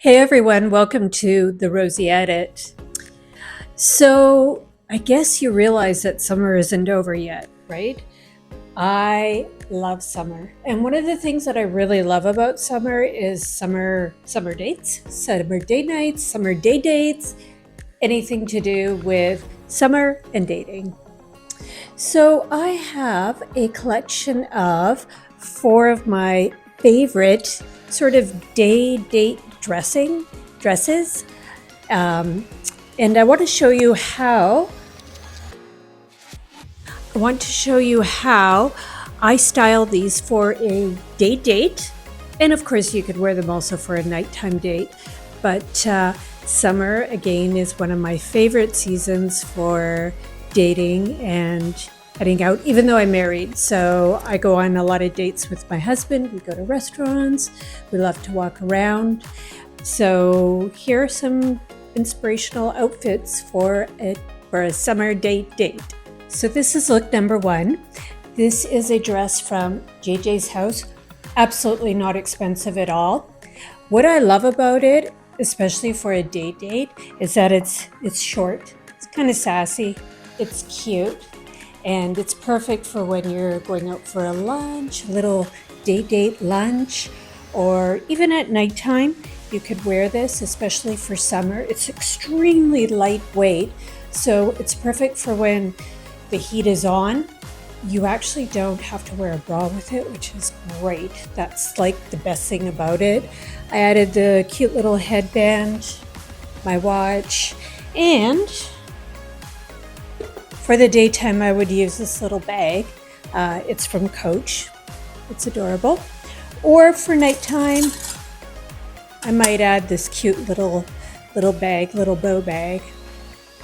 Hey everyone, welcome to the Rosie Edit. So, I guess you realize that summer isn't over yet, right? I love summer. And one of the things that I really love about summer is summer dates, summer date nights, summer day dates, anything to do with summer and dating. So, I have a collection of four of my favorite sort of day date dresses. Um, and I want to show you how I style these for a day date. And of course, you could wear them also for a nighttime date. But summer, again, is one of my favorite seasons for dating and heading out, even though I'm married. So I go on a lot of dates with my husband. We go to restaurants. We love to walk around. So here are some inspirational outfits for a summer date. So this is look number one. This is a dress from JJ's House. Absolutely not expensive at all. What I love about it, especially for a date, is that it's short. It's kind of sassy. It's cute. And it's perfect for when you're going out for a lunch, a little date lunch, or even at nighttime. You could wear this, especially for summer. It's extremely lightweight, so it's perfect for when the heat is on. You actually don't have to wear a bra with it, which is great. That's like the best thing about it. I added the cute little headband, my watch, and for the daytime, I would use this little bag. It's from Coach. It's adorable. Or for nighttime, I might add this cute little bag, little bow bag.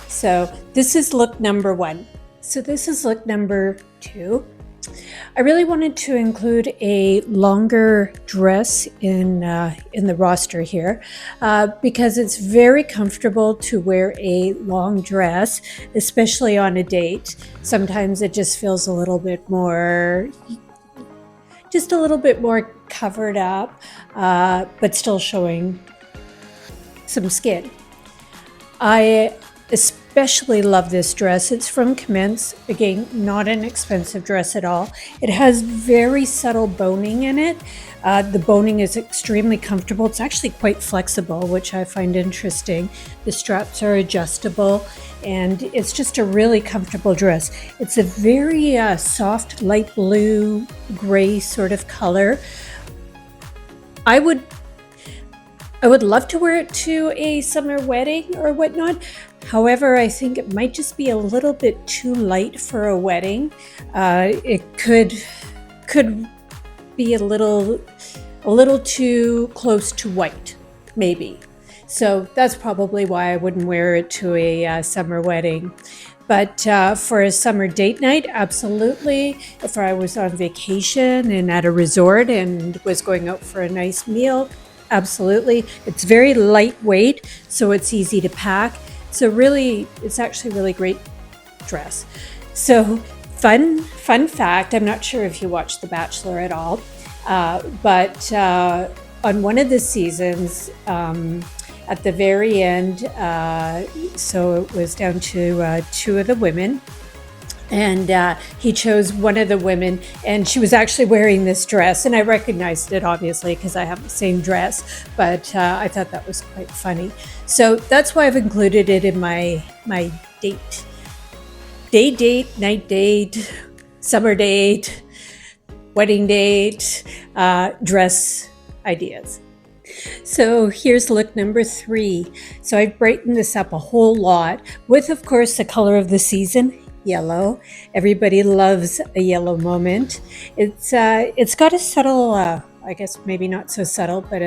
So this is look number one. So this is look number two. I really wanted to include a longer dress in the roster here because it's very comfortable to wear a long dress, especially on a date. Sometimes it just feels a little bit more covered up, but still showing some skin. I especially love this dress. It's from Commence. Again, not an expensive dress at all. It has very subtle boning in it. The boning is extremely comfortable. It's actually quite flexible, which I find interesting. The straps are adjustable, and it's just a really comfortable dress. It's a very soft, light blue, gray sort of color. I would love to wear it to a summer wedding or whatnot. However, I think it might just be a little bit too light for a wedding. It could be a little too close to white, maybe. So that's probably why I wouldn't wear it to a summer wedding. But for a summer date night, absolutely. If I was on vacation and at a resort and was going out for a nice meal, absolutely. It's very lightweight, so it's easy to pack. So really, it's actually a really great dress. So fun fact, I'm not sure if you watched The Bachelor at all, but on one of the seasons, at the very end, so it was down to two of the women, and he chose one of the women, and she was actually wearing this dress, and I recognized it obviously because I have the same dress, but I thought that was quite funny. So that's why I've included it in my day date, night date, summer date, wedding date, dress ideas. So here's look number three. So I've brightened this up a whole lot with, of course, the color of the season, yellow. Everybody loves a yellow moment. It's got a subtle, I guess maybe not so subtle, but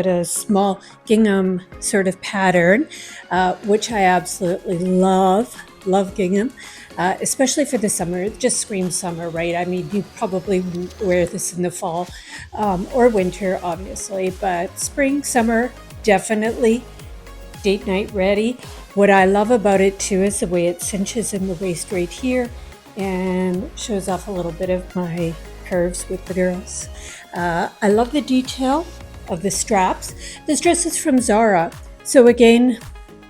a small gingham sort of pattern, which I absolutely love. Love gingham, especially for the summer. It just screams summer, right? I mean, you probably wear this in the fall or winter, obviously, but spring, summer, definitely date night ready. What I love about it too is the way it cinches in the waist right here and shows off a little bit of my curves with the girls. I love the detail. of the straps. This dress is from Zara. So again,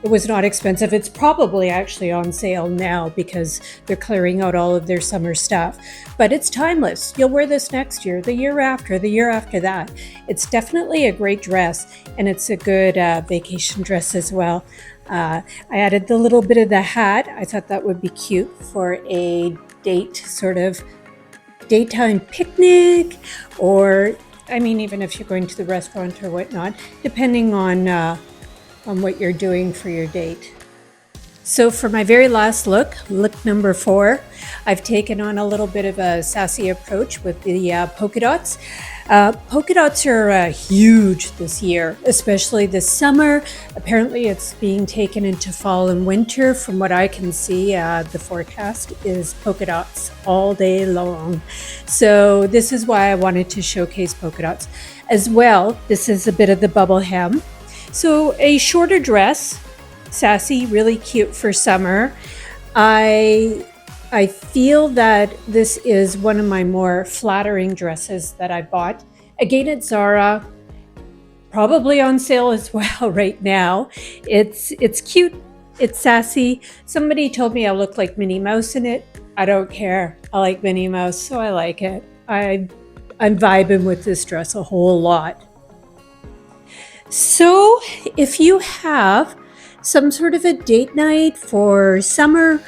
it was not expensive. It's probably actually on sale now because they're clearing out all of their summer stuff. But it's timeless. You'll wear this next year, the year after that. It's definitely a great dress, and it's a good vacation dress as well. I added the little bit of the hat. I thought that would be cute for a date, sort of daytime picnic, or I mean, even if you're going to the restaurant or whatnot, depending on what you're doing for your date. So for my very last look number 4, I've taken on a little bit of a sassy approach with the polka dots. Polka dots are huge this year, especially this summer. Apparently it's being taken into fall and winter. From what I can see, the forecast is polka dots all day long. So this is why I wanted to showcase polka dots. As well, this is a bit of the bubble hem. So a shorter dress, sassy, really cute for summer. I feel that this is one of my more flattering dresses that I bought. Again, at Zara, probably on sale as well right now. It's cute, it's sassy. Somebody told me I look like Minnie Mouse in it. I don't care. I like Minnie Mouse, so I like it. I'm vibing with this dress a whole lot. So if you have some sort of a date night for summer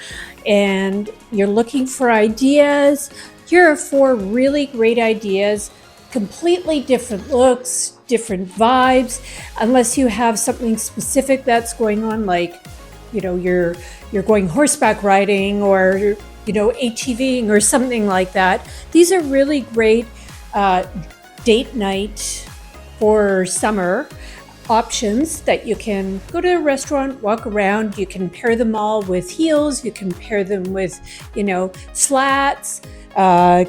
and you're looking for ideas, here are 4 really great ideas, completely different looks, different vibes, unless you have something specific that's going on, like, you know, you're going horseback riding or, you know, ATVing or something like that. These are really great date night for summer options that you can go to a restaurant, walk around. You can pair them all with heels. You can pair them with, you know, slats,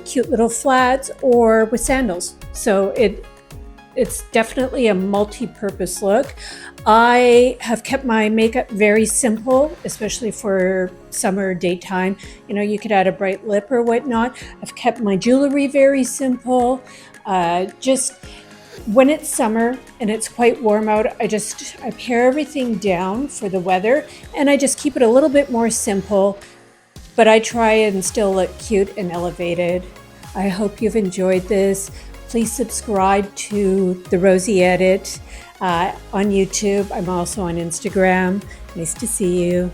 cute little flats, or with sandals. So it's definitely a multi-purpose look. I have kept my makeup very simple, especially for summer daytime. You know, you could add a bright lip or whatnot. I've kept my jewelry very simple. Just when it's summer and it's quite warm out, I pare everything down for the weather, and I just keep it a little bit more simple, but I try and still look cute and elevated. I hope you've enjoyed this. Please subscribe to The Rosie Edit on YouTube. I'm also on Instagram. Nice to see you.